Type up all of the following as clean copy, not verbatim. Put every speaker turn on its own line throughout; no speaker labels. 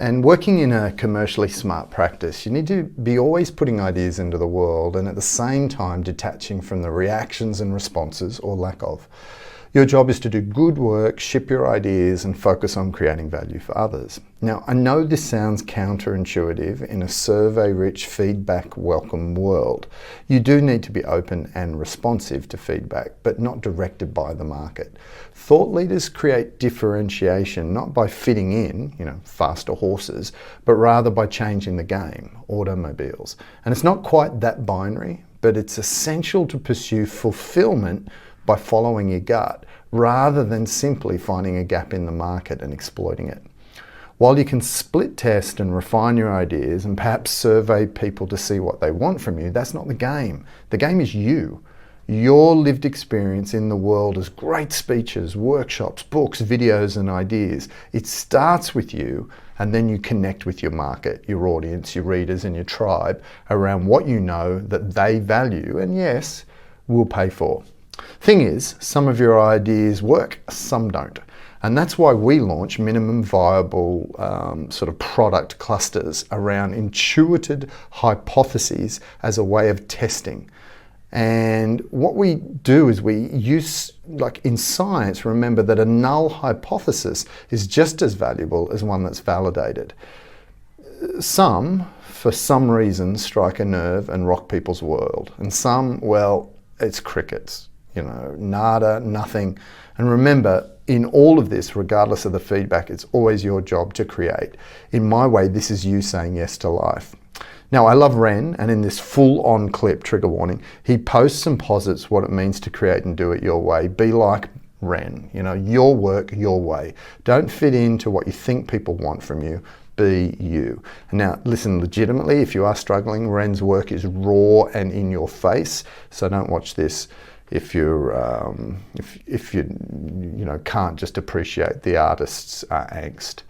And working in a commercially smart practice, you need to be always putting ideas into the world and at the same time detaching from the reactions and responses or lack of. Your job is to do good work, ship your ideas and focus on creating value for others. Now, I know this sounds counterintuitive in a survey-rich, feedback-welcome world. You do need to be open and responsive to feedback, but not directed by the market. Thought leaders create differentiation not by fitting in, faster horses, but rather by changing the game, automobiles. And it's not quite that binary, but it's essential to pursue fulfillment by following your gut, rather than simply finding a gap in the market and exploiting it. While you can split test and refine your ideas and perhaps survey people to see what they want from you, that's not the game. The game is you. Your lived experience in the world is great speeches, workshops, books, videos, and ideas. It starts with you, and then you connect with your market, your audience, your readers, and your tribe around what you know that they value and, yes, will pay for. Thing is, some of your ideas work, some don't. And that's why we launch minimum viable sort of product clusters around intuited hypotheses as a way of testing. And what we do is we use, like in science, remember that a null hypothesis is just as valuable as one that's validated. Some, for some reason, strike a nerve and rock people's world. And some, well, it's crickets. Nada, nothing. And remember, in all of this, regardless of the feedback, it's always your job to create. In my way, this is you saying yes to life. Now, I love Ren, and in this full-on clip, trigger warning, he posts and posits what it means to create and do it your way. Be like Ren, your work, your way. Don't fit into what you think people want from you. Be you. Now, listen, legitimately, if you are struggling, Ren's work is raw and in your face, so don't watch this if you can't just appreciate the artist's angst.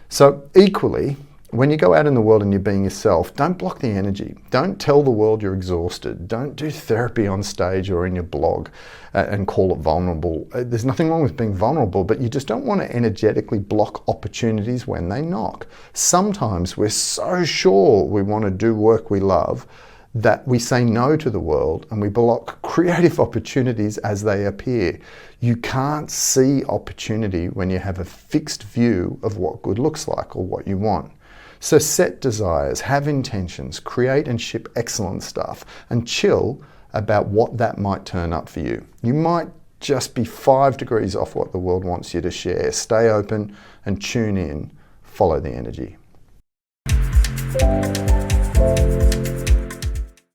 So equally, when you go out in the world and you're being yourself, don't block the energy. Don't tell the world you're exhausted. Don't do therapy on stage or in your blog and call it vulnerable. There's nothing wrong with being vulnerable, but you just don't want to energetically block opportunities when they knock. Sometimes we're so sure we want to do work we love that we say no to the world and we block creative opportunities as they appear. You can't see opportunity when you have a fixed view of what good looks like or what you want. So set desires, have intentions, create and ship excellent stuff, and chill about what that might turn up for you. You might just be 5 degrees off what the world wants you to share. Stay open and tune in. Follow the energy.